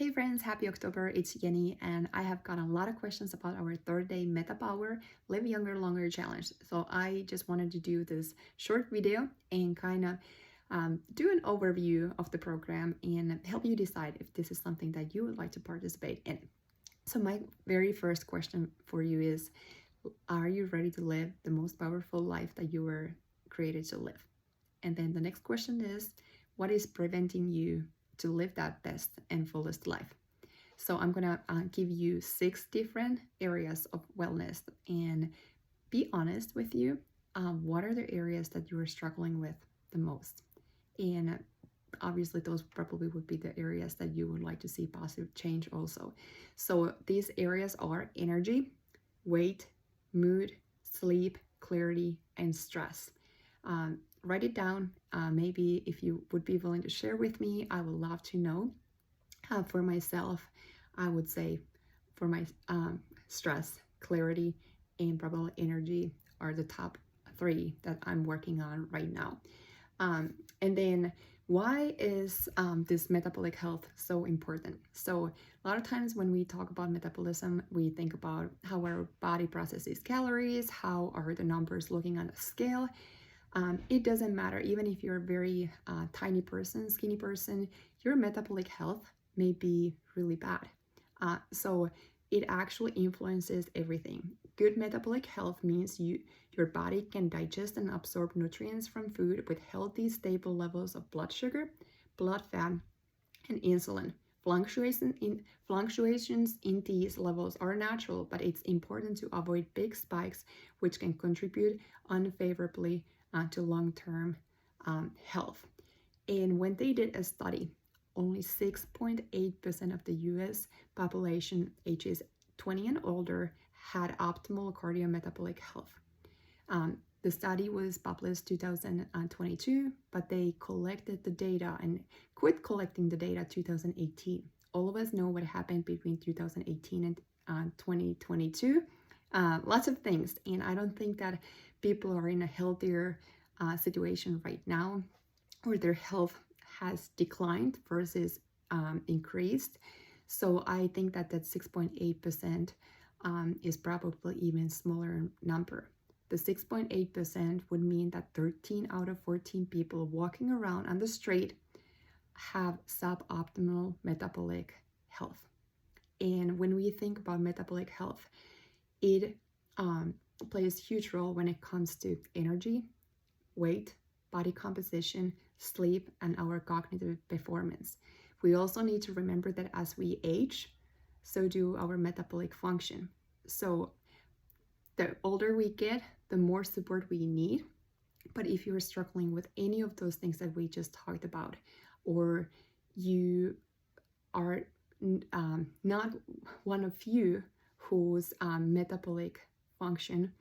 Hey friends, happy October, it's Jenny, and I have gotten a lot of questions about our third day MetaPWR Live Younger Longer Challenge. So I just wanted to do this short video and kind of do an overview of the program and help you decide if this is something that you would like to participate in. So my very first question for you is, are you ready to live the most powerful life that you were created to live? And then the next question is, what is preventing you to live that best and fullest life? So I'm gonna give you 6 different areas of wellness and be honest with you. What are the areas that you are struggling with the most? And obviously those probably would be the areas that you would like to see positive change also. So these areas are energy, weight, mood, sleep, clarity, and stress. Write it down. Maybe if you would be willing to share with me, I would love to know. For myself, I would say for my stress, clarity, and probably energy are the top 3 that I'm working on right now. And then why is this metabolic health so important? So a lot of times when we talk about metabolism, we think about how our body processes calories, how are the numbers looking on a scale. It doesn't matter, even if you're a very tiny person, skinny person, your metabolic health may be really bad. So it actually influences everything. Good metabolic health means your body can digest and absorb nutrients from food with healthy, stable levels of blood sugar, blood fat, and insulin. Fluctuations in these levels are natural, but it's important to avoid big spikes, which can contribute unfavorably to long-term health. And when they did a study, only 6.8% of the US population ages 20 and older had optimal cardiometabolic health. The study was published 2022, but they collected the data and quit collecting the data 2018. All of us know what happened between 2018 and 2022. Lots of things, and I don't think that people are in a healthier situation right now, or their health has declined versus increased. So I think that 6.8% is probably even smaller number. The 6.8% would mean that 13 out of 14 people walking around on the street have suboptimal metabolic health. And when we think about metabolic health, it plays a huge role when it comes to energy, weight, body composition, sleep, and our cognitive performance. We also need to remember that as we age, so do our metabolic function. So the older we get, the more support we need. But if you're struggling with any of those things that we just talked about, or you are not one of you whose metabolic function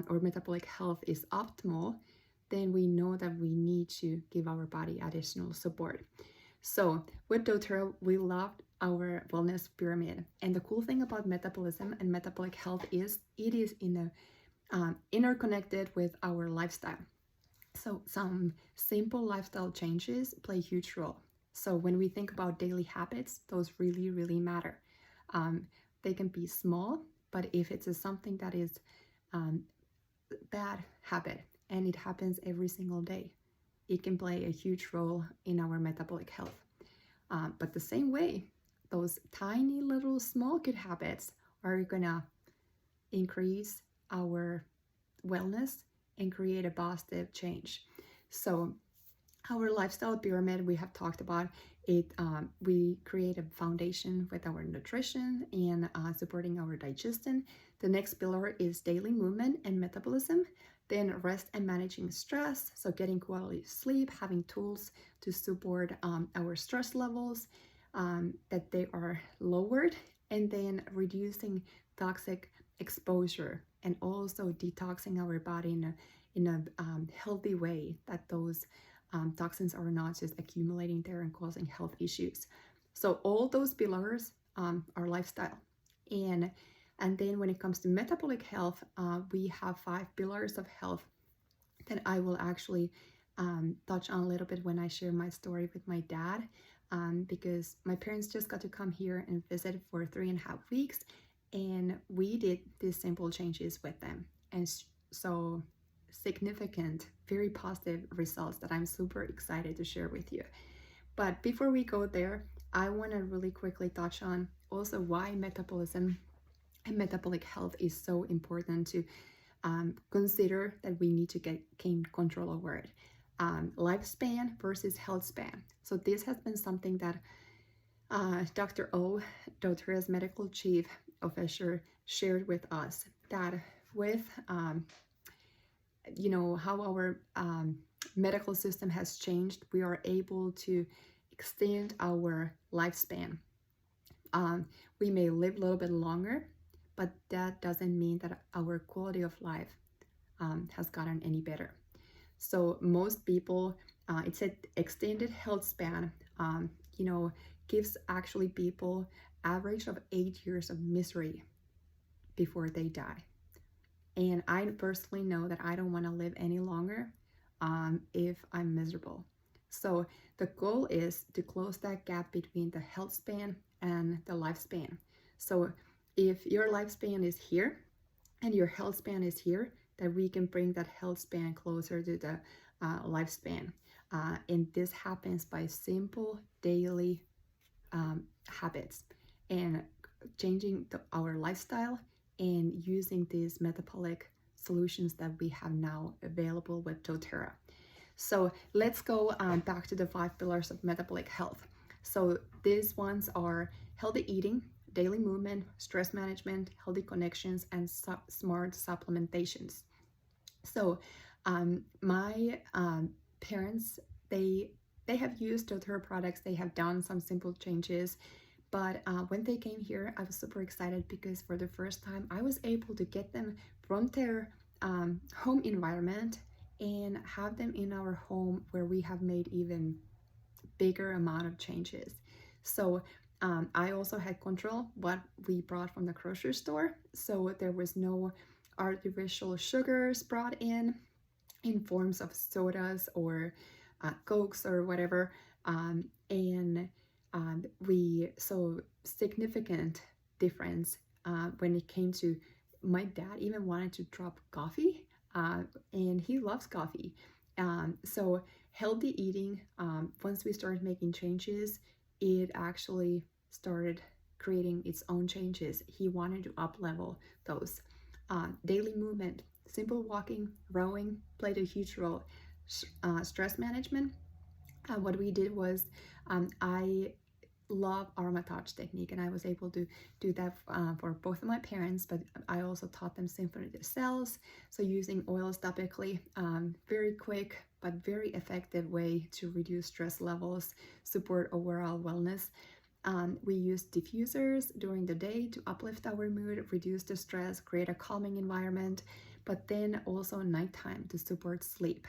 or metabolic health is optimal, then we know that we need to give our body additional support. So with doTERRA, we loved our wellness pyramid. And the cool thing about metabolism and metabolic health is it is interconnected with our lifestyle. So some simple lifestyle changes play a huge role. So when we think about daily habits, those really, really matter. They can be small, but if it's something that is bad habit and it happens every single day, it can play a huge role in our metabolic health. But the same way, those tiny little small good habits are gonna increase our wellness and create a positive change. So our lifestyle pyramid, we have talked about it. We create a foundation with our nutrition and supporting our digestion. The next pillar is daily movement and metabolism. Then rest and managing stress, so getting quality sleep, having tools to support our stress levels, that they are lowered, and then reducing toxic exposure and also detoxing our body in a healthy way, that those toxins are not just accumulating there and causing health issues. So all those pillars are lifestyle. And then when it comes to metabolic health, we have 5 pillars of health that I will actually touch on a little bit when I share my story with my dad. because my parents just got to come here and visit for 3.5 weeks, and we did these simple changes with them, and so significant, very positive results that I'm super excited to share with you. But before we go there, I want to really quickly touch on also why metabolism and metabolic health is so important to consider that we need to gain control over it. Lifespan versus health span. So this has been something that Dr. O, Dottera's medical chief officer, shared with us, that with how our medical system has changed, we are able to extend our lifespan. We may live a little bit longer, but that doesn't mean that our quality of life has gotten any better. So most people, it's an extended health span, gives actually people average of 8 years of misery before they die. And I personally know that I don't want to live any longer if I'm miserable. So the goal is to close that gap between the health span and the lifespan. So if your lifespan is here and your health span is here, that we can bring that health span closer to the lifespan. And this happens by simple daily habits and changing our lifestyle and using these metabolic solutions that we have now available with doTERRA. So let's go back to the 5 pillars of metabolic health. So these ones are healthy eating, daily movement, stress management, healthy connections, and smart supplementations. So my parents, they have used doTERRA products. They have done some simple changes, but when they came here, I was super excited because for the first time, I was able to get them from their home environment and have them in our home, where we have made even bigger amount of changes. So I also had control what we brought from the grocery store. So there was no artificial sugars brought in forms of sodas or Cokes or whatever. So significant difference when it came to, my dad even wanted to drop coffee, and he loves coffee. So healthy eating, once we started making changes, it actually started creating its own changes. He wanted to up level those. Daily movement, simple walking, rowing played a huge role. Stress management, what we did was, I love aromatage technique, and I was able to do that for both of my parents, but I also taught them symphony to cells. So using oils topically, very quick but very effective way to reduce stress levels, support overall wellness. We use diffusers during the day to uplift our mood, reduce the stress, create a calming environment, but then also nighttime to support sleep.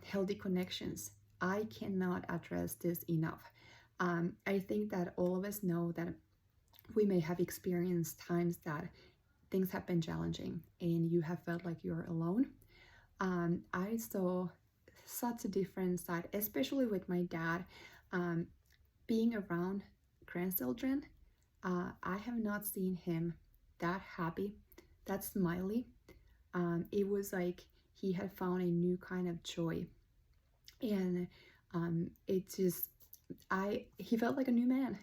Healthy connections. I cannot address this enough. I think that all of us know that we may have experienced times that things have been challenging and you have felt like you're alone. I saw such a different side, especially with my dad. Being around grandchildren, I have not seen him that happy, that smiley. It was like he had found a new kind of joy, and he felt like a new man,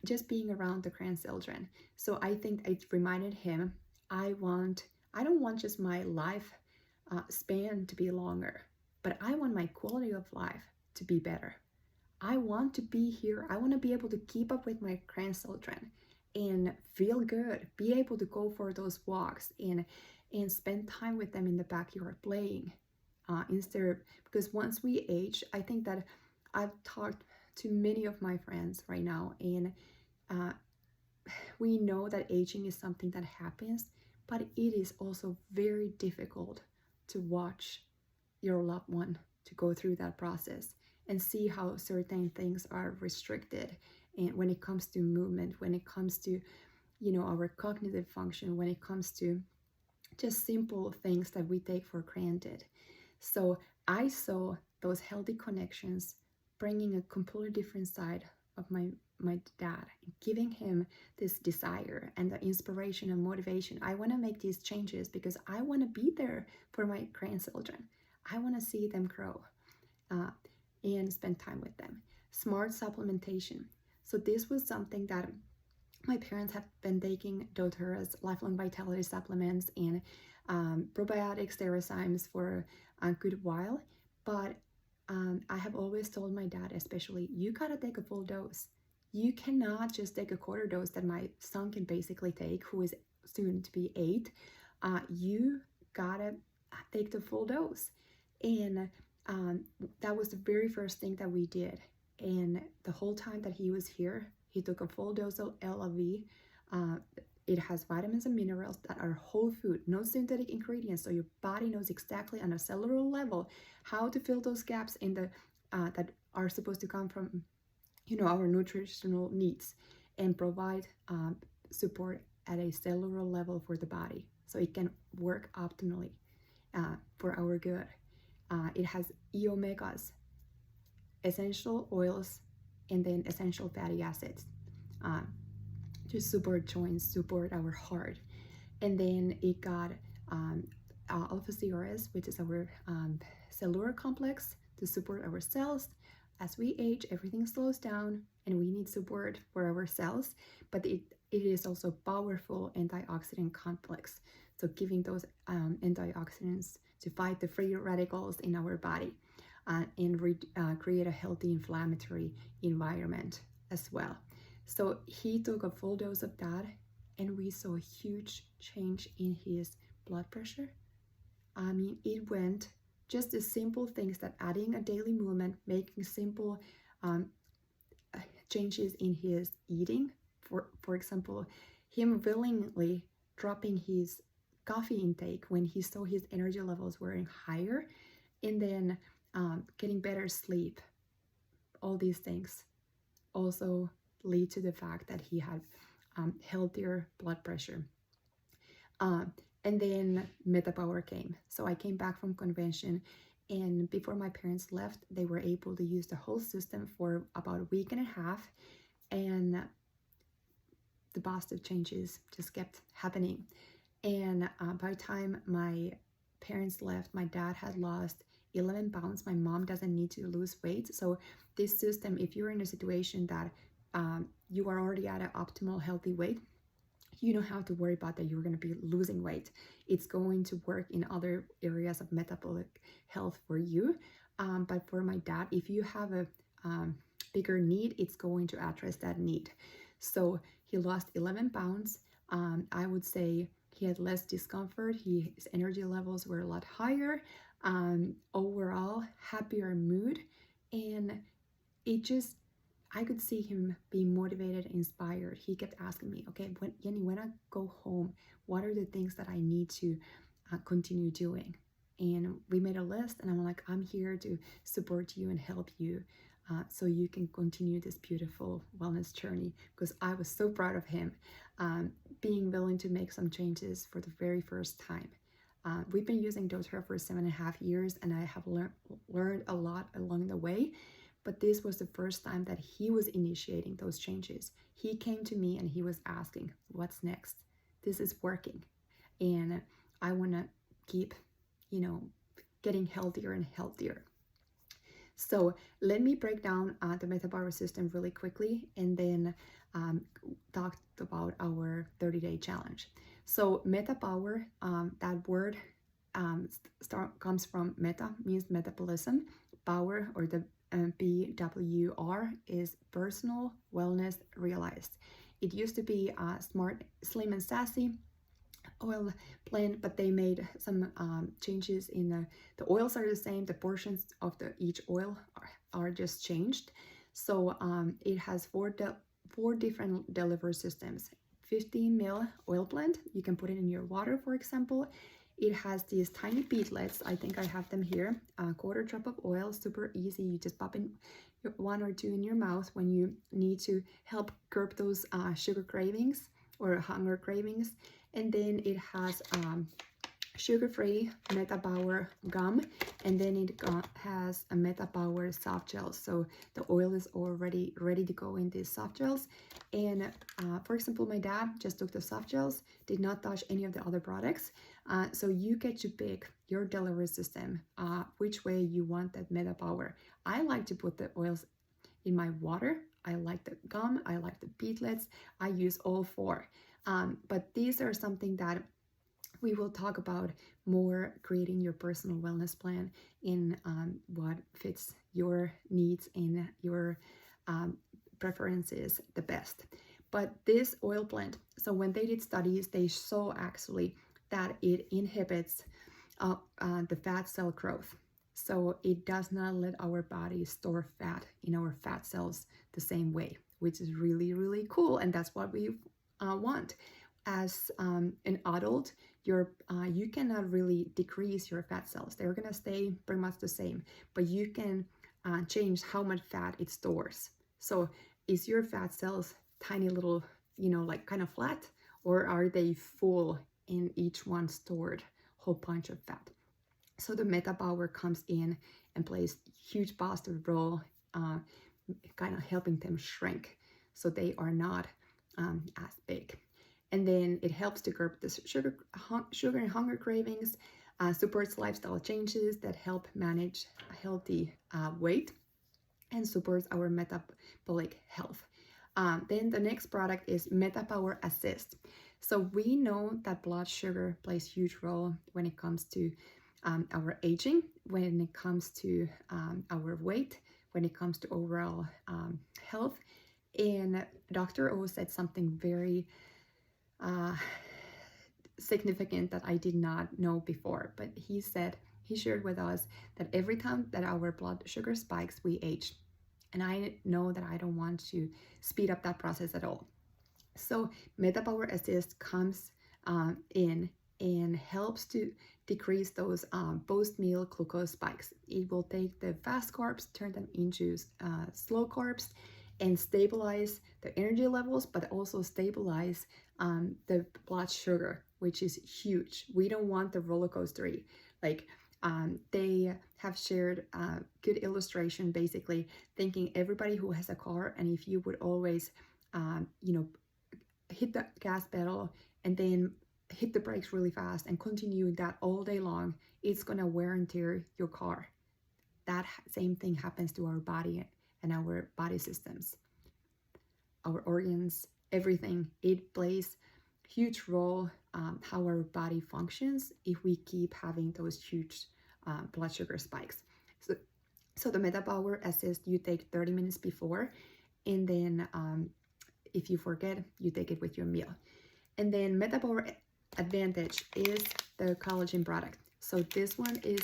just being around the grandchildren. So I think it reminded him, I don't want just my life span to be longer, but I want my quality of life to be better. I want to be here. I want to be able to keep up with my grandchildren and feel good, be able to go for those walks and spend time with them in the backyard playing. Because once we age, I think that I've talked to many of my friends right now, and we know that aging is something that happens, but it is also very difficult to watch your loved one to go through that process and see how certain things are restricted. And when it comes to movement, when it comes to, our cognitive function, when it comes to just simple things that we take for granted. So I saw those healthy connections bringing a completely different side of my dad, giving him this desire and the inspiration and motivation. I want to make these changes because I want to be there for my grandchildren. I want to see them grow and spend time with them. Smart supplementation. So this was something that my parents have been taking doTERRA's lifelong vitality supplements and probiotics, enzymes for a good while. But I have always told my dad, especially, you gotta take a full dose. You cannot just take a quarter dose that my son can basically take, who is soon to be 8. You gotta take the full dose. And that was the very first thing that we did. And the whole time that he was here, he took a full dose of LAV. It has vitamins and minerals that are whole food, no synthetic ingredients, so your body knows exactly on a cellular level how to fill those gaps in the that are supposed to come from, our nutritional needs, and provide support at a cellular level for the body, so it can work optimally for our good. It has omegas, essential oils, and then essential fatty acids to support joints, support our heart. And then it got alpha CRS, which is our cellular complex to support our cells. As we age, everything slows down and we need support for our cells, but it is also powerful antioxidant complex, so giving those antioxidants to fight the free radicals in our body and create a healthy inflammatory environment as well. So he took a full dose of that, and we saw a huge change in his blood pressure. I mean, it went just the simple things that adding a daily movement, making simple changes in his eating. For example, him willingly dropping his coffee intake when he saw his energy levels were higher, and then getting better sleep. All these things also lead to the fact that he had healthier blood pressure. And then MetaPWR came. So I came back from convention, and before my parents left, they were able to use the whole system for about a week and a half, and the positive changes just kept happening. And by the time my parents left, my dad had lost 11 pounds. My mom doesn't need to lose weight. So this system, if you're in a situation that you are already at an optimal healthy weight, you don't have to worry about that you're going to be losing weight. It's going to work in other areas of metabolic health for you. But for my dad, if you have a bigger need, it's going to address that need. So he lost 11 pounds. I would say he had less discomfort. His energy levels were a lot higher. Overall, happier mood. And it just, I could see him being motivated and inspired. He kept asking me, okay, Jenny, when I go home, what are the things that I need to continue doing? And we made a list, and I'm like, I'm here to support you and help you so you can continue this beautiful wellness journey, because I was so proud of him being willing to make some changes for the very first time. We've been using doTERRA for 7.5 years, and I have learned a lot along the way. But this was the first time that he was initiating those changes. He came to me and he was asking, what's next? This is working. And I want to keep, getting healthier and healthier. So let me break down the MetaPWR system really quickly, and then talk about our 30-day challenge. So MetaPWR, that word comes from meta, means metabolism. Power, or the PWR, is personal wellness realized. It used to be smart, slim, and sassy oil blend, but they made some changes in the oils are the same. The portions of each oil are just changed. So it has four different delivery systems. 50 ml oil blend. You can put it in your water, for example. It has these tiny beadlets. I think I have them here. A quarter drop of oil, super easy. You just pop in one or two in your mouth when you need to help curb those sugar cravings or hunger cravings. And then it has sugar-free MetaPWR gum, and then it has a MetaPWR soft gel. So the oil is already ready to go in these soft gels. And for example, my dad just took the soft gels, did not touch any of the other products. So you get to pick your delivery system, which way you want that MetaPWR. I like to put the oils in my water. I like the gum, I like the beetlets. I use all four. But these are something that we will talk about more, creating your personal wellness plan in what fits your needs and your preferences the best. But this oil blend, so when they did studies, they saw actually that it inhibits the fat cell growth. So it does not let our body store fat in our fat cells the same way, which is really, really cool. And that's what we want. As an adult, you cannot really decrease your fat cells. They're gonna stay pretty much the same, but you can change how much fat it stores. So is your fat cells tiny little, like kind of flat, or are they full and each one stored whole bunch of fat? So the MetaPWR comes in and plays huge positive role, kind of helping them shrink so they are not as big. And then it helps to curb the sugar and hunger cravings, supports lifestyle changes that help manage a healthy weight, and supports our metabolic health. Then the next product is MetaPWR Assist. So we know that blood sugar plays a huge role when it comes to our aging, when it comes to our weight, when it comes to overall health. And Dr. O said something very significant that I did not know before, but he shared with us that every time that our blood sugar spikes, we age. And I know that I don't want to speed up that process at all. So MetaPWR Assist comes in and helps to decrease those post-meal glucose spikes. It will take the fast carbs, turn them into slow carbs, and stabilize the energy levels, but also stabilize the blood sugar, which is huge. We don't want the roller coaster. Like they have shared a good illustration, basically thinking everybody who has a car, and if you would always, hit the gas pedal and then hit the brakes really fast and continue that all day long, it's gonna wear and tear your car. That same thing happens to our body and our body systems, our organs, everything. It plays huge role how our body functions if we keep having those huge blood sugar spikes. So the MetaPWR Assist, you take 30 minutes before, and then if you forget, you take it with your meal. And then MetaPWR Advantage is the collagen product. So this one is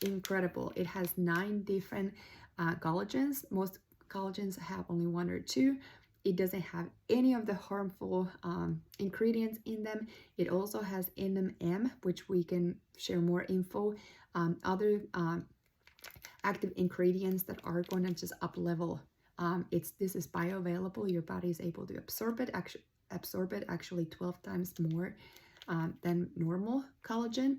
incredible. It has 9 different collagens. Most collagens have only 1 or 2. It doesn't have any of the harmful ingredients in them. It also has NMN, which we can share more info. Other active ingredients that are going to just up level. This is bioavailable. Your body is able to absorb it actually 12 times more than normal collagen.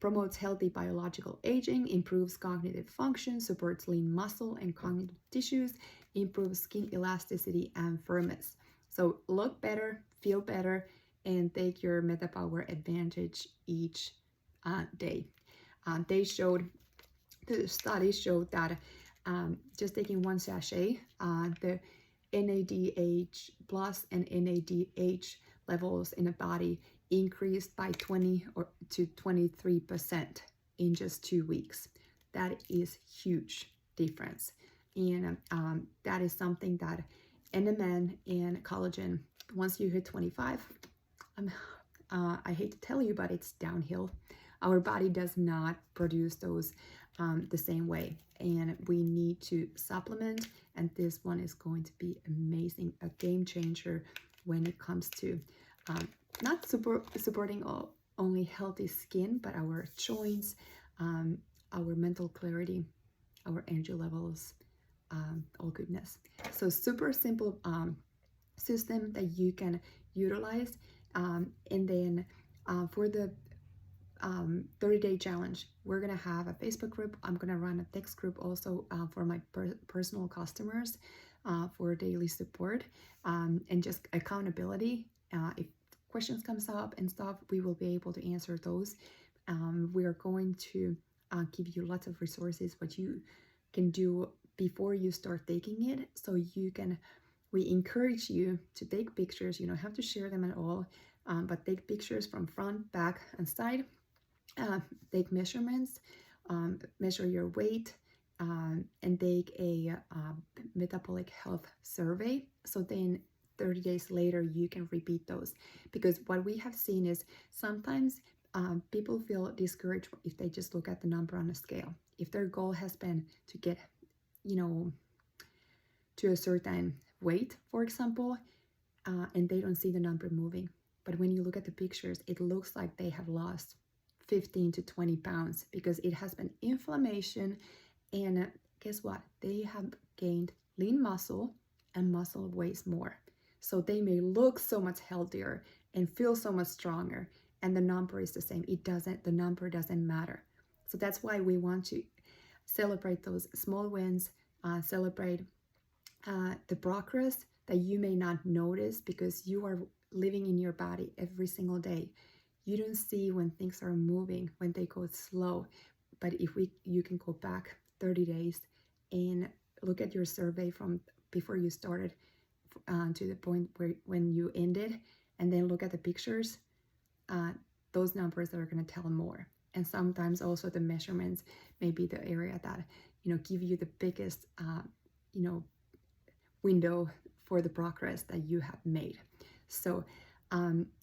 Promotes healthy biological aging, improves cognitive function, supports lean muscle and cognitive tissues, improves skin elasticity and firmness. So look better, feel better, and take your MetaPWR Advantage each day. The study showed that just taking 1 sachet, the NADH plus and NADH levels in the body increased by 20 to 23% in just 2 weeks. That is huge difference. And that is something that NMN and collagen, once you hit 25, I hate to tell you, but it's downhill. Our body does not produce those the same way, and we need to supplement, and this one is going to be amazing, a game changer when it comes to not supporting only healthy skin, but our joints, our mental clarity, our energy levels, all goodness. So super simple system that you can utilize. And then for the 30-day challenge. We're gonna have a Facebook group. I'm gonna run a text group also for my personal customers for daily support and just accountability. If questions comes up and stuff, we will be able to answer those. We are going to give you lots of resources what you can do before you start taking it, so you can. We encourage you to take pictures. You don't have to share them at all, but take pictures from front, back, and side. Take measurements, measure your weight, and take a metabolic health survey. So then 30 days later, you can repeat those. Because what we have seen is sometimes people feel discouraged if they just look at the number on a scale. If their goal has been to get, to a certain weight, for example, and they don't see the number moving. But when you look at the pictures, it looks like they have lost 15 to 20 pounds because it has been inflammation. And guess what? They have gained lean muscle, and muscle weighs more. So they may look so much healthier and feel so much stronger, and the number is the same. The number doesn't matter. So that's why we want to celebrate those small wins, celebrate the progress that you may not notice because you are living in your body every single day. You don't see when things are moving, when they go slow. But if you can go back 30 days and look at your survey from before you started to the point when you ended, and then look at the pictures, those numbers are going to tell more. And sometimes also the measurements may be the area that give you the biggest window for the progress that you have made. So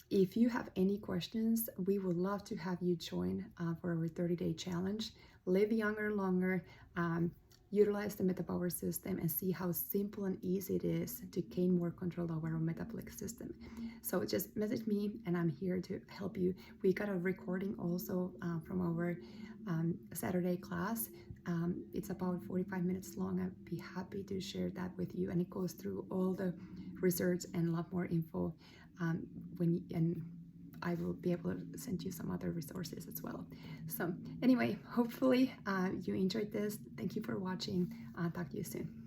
if you have any questions, we would love to have you join for our 30-day challenge. Live younger, longer, utilize the MetaPWR system, and see how simple and easy it is to gain more control over our metabolic system. So just message me and I'm here to help you. We got a recording also from our Saturday class. It's about 45 minutes long. I'd be happy to share that with you, and it goes through all the research and a lot more info and I will be able to send you some other resources as well. So anyway, hopefully you enjoyed this. Thank you for watching. Talk to you soon.